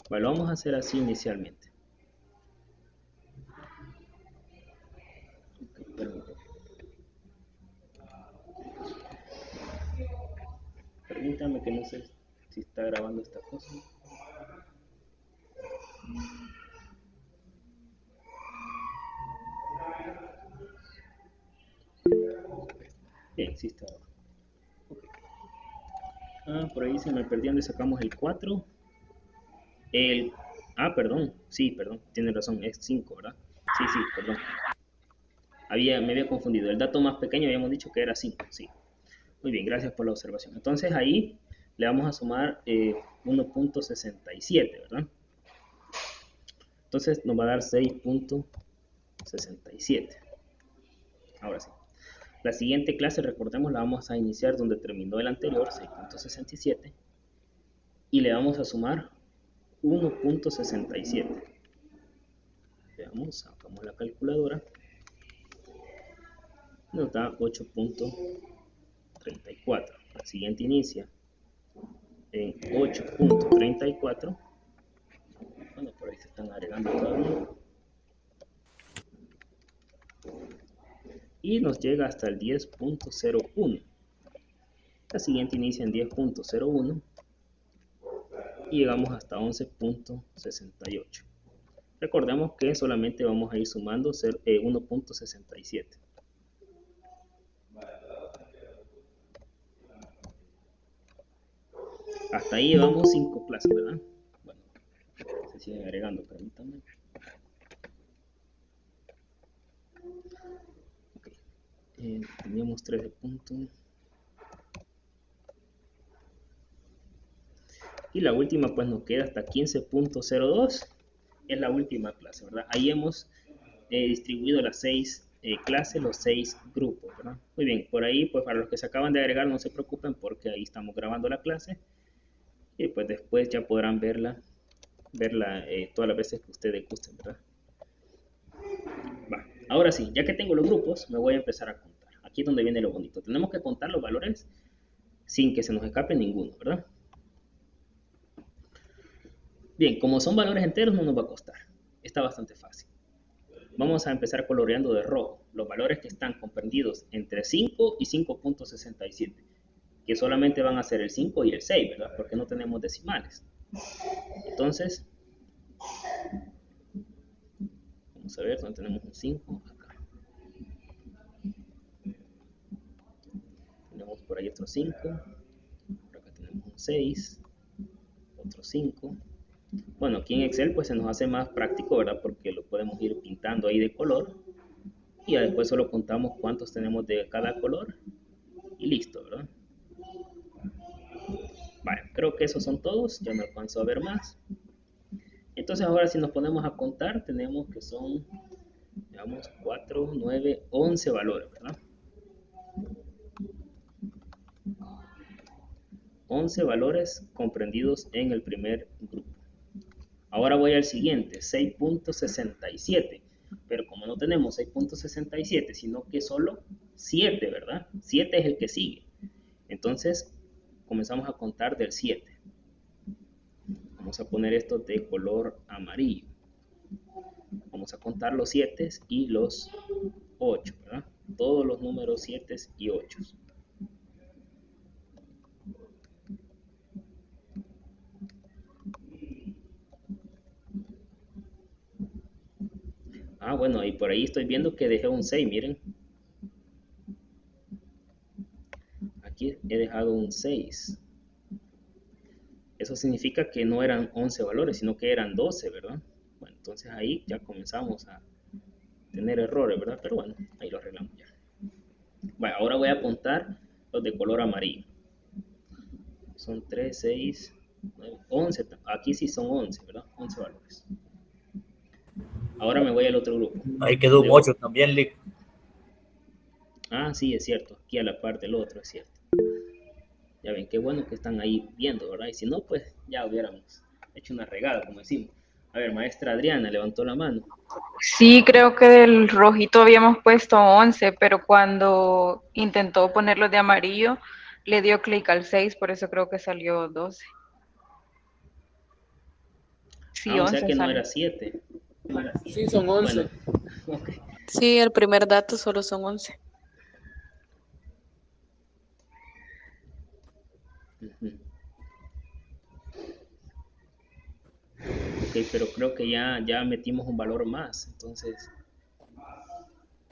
Bueno, lo vamos a hacer así inicialmente. Permítame que no sé si está grabando esta cosa. Bien, sí está grabando. Okay. Por ahí se me perdió donde sacamos el 4. Perdón. Sí, perdón. Tiene razón. Es 5, ¿verdad? Sí, perdón. Me había confundido. El dato más pequeño habíamos dicho que era 5. Sí. Muy bien, gracias por la observación. Entonces ahí le vamos a sumar 1.67, ¿verdad? Entonces nos va a dar 6.67. Ahora sí. La siguiente clase, recordemos, la vamos a iniciar donde terminó el anterior, 6.67. Y le vamos a sumar 1.67. Veamos, sacamos la calculadora. Nos da 8.34. La siguiente inicia en 8.34. Bueno, por ahí se están agregando todavía. Y nos llega hasta el 10.01. La siguiente inicia en 10.01. Y llegamos hasta 11.68. Recordemos que solamente vamos a ir sumando 1.67. Hasta ahí llevamos 5 clases, ¿verdad? Bueno, se siguen agregando, permítanme. Okay. Teníamos 3 de punto. Y la última pues nos queda hasta 15.02. Es la última clase, ¿verdad? Ahí hemos distribuido las 6 clases, los 6 grupos, ¿verdad? Muy bien, por ahí pues para los que se acaban de agregar no se preocupen porque ahí estamos grabando la clase. Y pues después ya podrán verla todas las veces que ustedes gusten, ¿verdad? Va. Ahora sí, ya que tengo los grupos, me voy a empezar a contar. Aquí es donde viene lo bonito. Tenemos que contar los valores sin que se nos escape ninguno, ¿verdad? Bien, como son valores enteros no nos va a costar. Está bastante fácil. Vamos a empezar coloreando de rojo los valores que están comprendidos entre 5 y 5.67, que solamente van a ser el 5 y el 6, ¿verdad? Porque no tenemos decimales. Entonces, vamos a ver dónde tenemos un 5. Acá. Tenemos por ahí otro 5. Por acá tenemos un 6. Otro 5. Bueno, aquí en Excel pues se nos hace más práctico, ¿verdad? Porque lo podemos ir pintando ahí de color. Y ya después solo contamos cuántos tenemos de cada color. Y listo, ¿verdad? Vale, creo que esos son todos. Ya no alcanzo a ver más. Entonces ahora si nos ponemos a contar, tenemos que son, digamos, 4, 9, 11 valores, ¿verdad? 11 valores comprendidos en el primer grupo. Ahora voy al siguiente, 6.67. Pero como no tenemos 6.67, sino que solo 7, ¿verdad? 7 es el que sigue. Entonces, comenzamos a contar del 7. Vamos a poner esto de color amarillo. Vamos a contar los 7 y los 8, ¿verdad? Todos los números 7 y 8. Ah, bueno, y por ahí estoy viendo que dejé un 6, miren. Aquí he dejado un 6. Eso significa que no eran 11 valores, sino que eran 12, ¿verdad? Bueno, entonces ahí ya comenzamos a tener errores, ¿verdad? Pero bueno, ahí lo arreglamos ya. Bueno, ahora voy a apuntar los de color amarillo. Son 3, 6, 9, 11. Aquí sí son 11, ¿verdad? 11 valores. Ahora me voy al otro grupo. Ahí quedó un 8 también, Lick. Ah, sí, es cierto. Aquí a la par del otro, es cierto. Ya ven, qué bueno que están ahí viendo, ¿verdad? Y si no, pues ya hubiéramos hecho una regada, como decimos. A ver, maestra Adriana levantó la mano. Sí, creo que del rojito habíamos puesto 11, pero cuando intentó ponerlo de amarillo, le dio clic al 6, por eso creo que salió 12. Sí, Ah, o sea 11 que no sale. era 7. Sí, son 11. Bueno, ok. Sí, el primer dato solo son 11. Ujú. Ok, pero creo que ya metimos un valor más, entonces,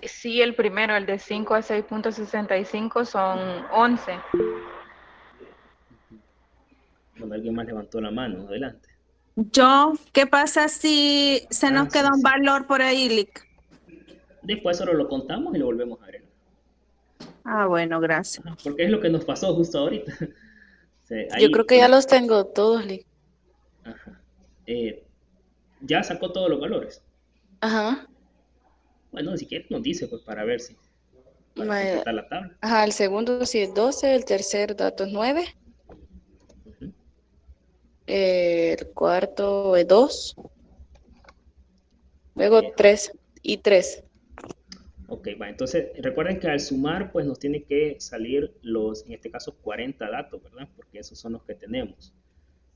Sí, el primero, el de 5 a 6.65 son 11. bueno, alguien más levantó la mano, adelante. ¿Qué pasa si se Ah, nos queda sí, un sí. valor por ahí, Lick? Después solo lo contamos y lo volvemos a agregar. Ah, bueno, gracias. Ajá, porque es lo que nos pasó justo ahorita. Sí, Yo ahí, creo que ya los tengo todos, Lick. ajá. Ya sacó todos los valores. Ajá. Bueno, si quieres nos dice, pues para ver si, para Ma- completar la tabla. Ajá, el segundo sí es 12, el tercer dato es 9, Ujú. el cuarto es 2, luego Ajá. 3 y 3. Ok, va. Entonces, recuerden que al sumar, pues nos tiene que salir los, en este caso, 40 datos, ¿verdad? Porque esos son los que tenemos.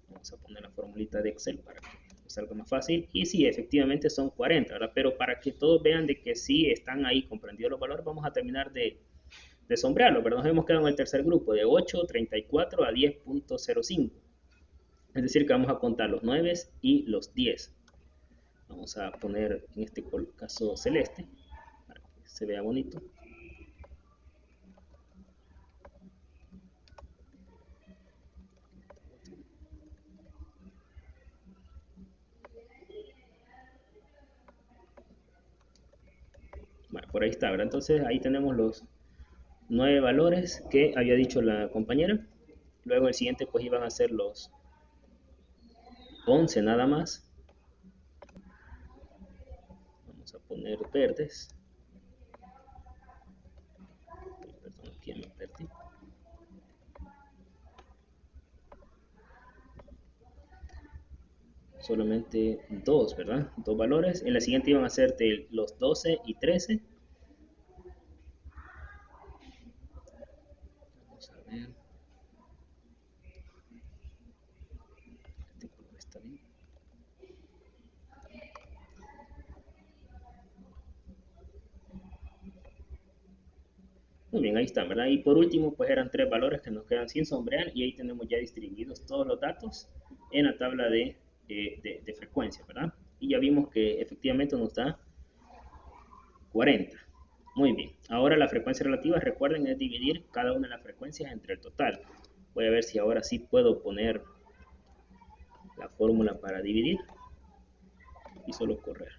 Vamos a poner la formulita de Excel para que nos salga más fácil. Y sí, efectivamente son 40, ¿verdad? Pero para que todos vean de que sí están ahí comprendidos los valores, vamos a terminar de sombrearlo, ¿verdad? Nos hemos quedado en el tercer grupo, de 8.34 a 10.05. Es decir, que vamos a contar los 9 y los 10. Vamos a poner en este caso celeste, para que se vea bonito. Bueno, por ahí está, ¿verdad? Entonces ahí tenemos los 9 valores que había dicho la compañera. Luego el siguiente pues iban a ser los 11 nada más. Vamos a poner verdes. Perdón, aquí me perdí. solamente 2, ¿verdad? 2 valores. En la siguiente iban a hacerte los 12 y 13. Vamos a ver. Este color está bien. Muy bien, ahí están, ¿verdad? Y por último, pues eran 3 valores que nos quedan sin sombrear y ahí tenemos ya distribuidos todos los datos en la tabla de frecuencia, ¿verdad? Y ya vimos que efectivamente nos da 40. Muy bien. Ahora la frecuencia relativa, recuerden, es dividir cada una de las frecuencias entre el total. Voy a ver si ahora sí puedo poner la fórmula para dividir y solo correr.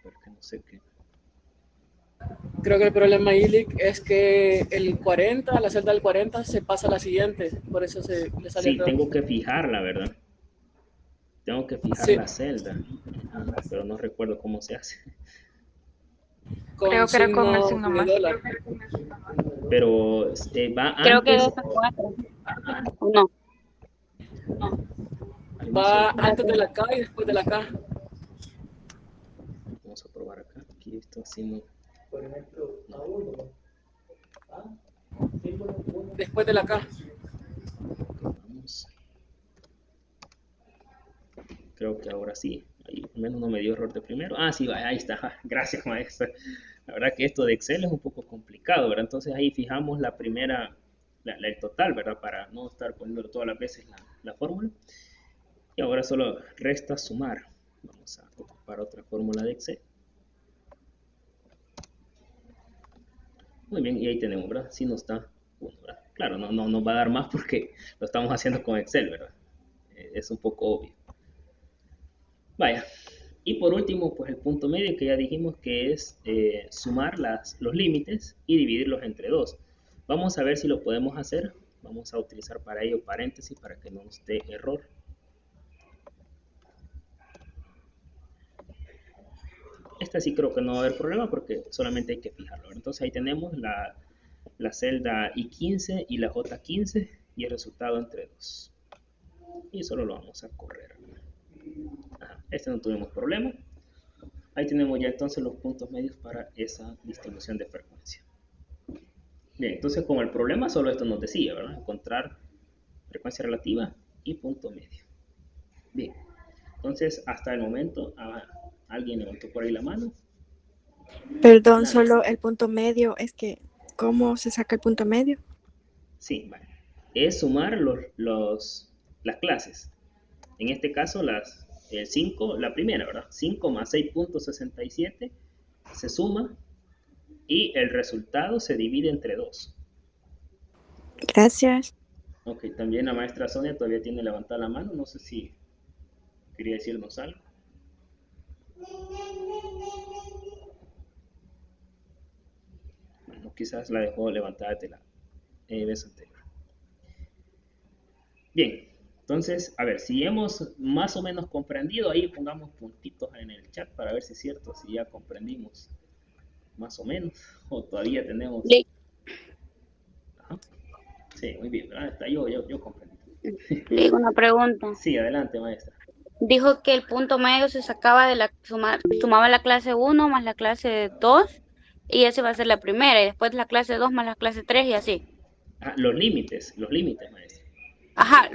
Porque no sé qué. Creo que el problema, Ilic, es que el 40, la celda del 40 se pasa a la siguiente, por eso le sale Sí, error. tengo que fijarla, ¿verdad? Tengo que fijar la celda, pero no recuerdo cómo se hace. Creo que era con el signo más. Pero va antes. Creo que es 4. No. Va antes de la K y después de la K. Vamos a probar acá. Aquí esto así no. Por ejemplo, A1. Después de la K. Vamos. Creo que ahora sí. Ahí al menos no me dio error de primero. Ah, sí, ahí está. Gracias, maestra. La verdad que esto de Excel es un poco complicado, ¿verdad? Entonces ahí fijamos la primera, el total, ¿verdad? Para no estar poniendo todas las veces la fórmula. Y ahora solo resta sumar. Vamos a ocupar otra fórmula de Excel. Muy bien, y ahí tenemos, ¿verdad? Sí nos da 1, ¿verdad? Claro, no nos va a dar más porque lo estamos haciendo con Excel, ¿verdad? Es un poco obvio. Vaya. Y por último, pues el punto medio que ya dijimos que es sumar los límites y dividirlos entre 2. Vamos a ver si lo podemos hacer. Vamos a utilizar para ello paréntesis para que no nos dé error. Esta sí creo que no va a haber problema porque solamente hay que fijarlo. Entonces ahí tenemos la celda I15 y la J15 y el resultado entre 2. Y solo lo vamos a correr. Ajá, este no tuvimos problema. Ahí tenemos ya entonces los puntos medios para esa distribución de frecuencia. Bien, entonces con el problema solo esto nos decía, ¿verdad? Encontrar frecuencia relativa y punto medio. Bien, entonces hasta el momento alguien levantó por ahí la mano. Perdón, solo el punto medio, es que, ¿cómo se saca el punto medio? Sí, vale. Es sumar las clases. En este caso, el 5, la primera, ¿verdad? 5 más 6.67 se suma y el resultado se divide entre 2. Gracias. Ok, también la maestra Sonia todavía tiene levantada la mano. No sé si quería decirnos algo. Bueno, quizás la dejó levantada desde la vez anterior. Bien, entonces, a ver, si hemos más o menos comprendido, ahí pongamos puntitos en el chat para ver si es cierto, si ya comprendimos más o menos, o todavía tenemos... Ajá. Sí, muy bien, ¿verdad? Está, yo comprendí. Le digo una pregunta. Sí, adelante, maestra. Dijo que el punto medio se sacaba de sumaba la clase 1 más la clase 2 y ese va a ser la primera y después la clase 2 más la clase 3 y así. Ah, los límites, maestra. Ajá,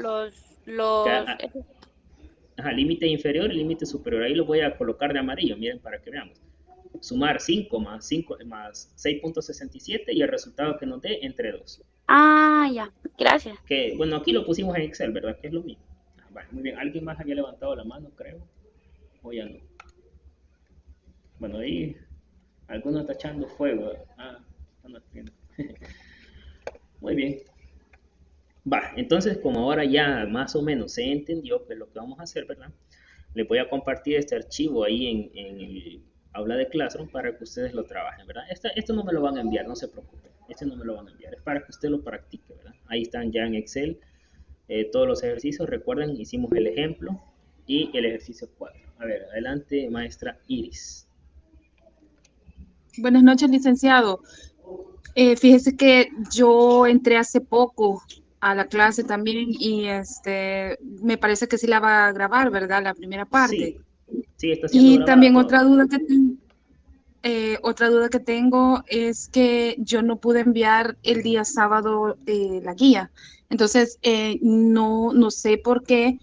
Ajá, límite inferior y límite superior. Ahí lo voy a colocar de amarillo, miren, para que veamos. Sumar 5 más 6.67 y el resultado que nos dé entre 2. Ah, ya, gracias. Que, bueno, aquí lo pusimos en Excel, ¿verdad? Que es lo mismo. Vale, muy bien. ¿Alguien más había levantado la mano, creo? ¿O ya no? Bueno, ahí algunos está echando fuego. No entiendo. Muy bien. Va, entonces como ahora ya más o menos se entendió que lo que vamos a hacer, ¿verdad? Les voy a compartir este archivo ahí en el aula de Classroom para que ustedes lo trabajen, ¿verdad? Esto no me lo van a enviar, no se preocupen. Este no me lo van a enviar, es para que usted lo practique, ¿verdad? Ahí están ya en Excel todos los ejercicios. Recuerden, hicimos el ejemplo y el ejercicio 4. A ver, adelante, maestra Iris. Buenas noches, licenciado. Fíjese que yo entré hace poco a la clase también y me parece que sí la va a grabar, ¿verdad? La primera parte. Sí, está siendo Y grabada también toda. otra duda que tengo es que yo no pude enviar el día sábado la guía. Entonces, no sé por qué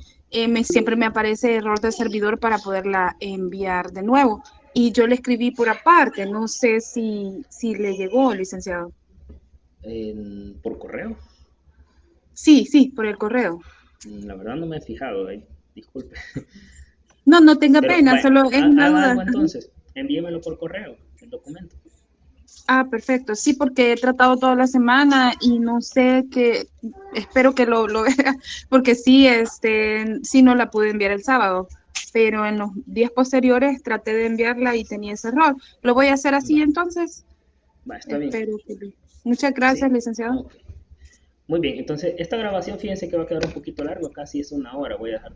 siempre me aparece error de servidor para poderla enviar de nuevo. Y yo le escribí por aparte, no sé si le llegó, licenciado. ¿Por correo? Sí, por el correo. La verdad no me he fijado ahí, disculpe. No tenga Pero, pena, vaya, solo es una haga duda. algo entonces, envíemelo por correo, el documento. Perfecto. Sí, porque he tratado toda la semana y no sé espero que lo vea, porque sí, sí no la pude enviar el sábado, pero en los días posteriores traté de enviarla y tenía ese error. Lo voy a hacer así entonces. Va, está bien. Espero que... Muchas gracias, Sí. licenciado. Ok. Muy bien, entonces esta grabación, fíjense que va a quedar un poquito largo, casi es 1 hora, voy a dejar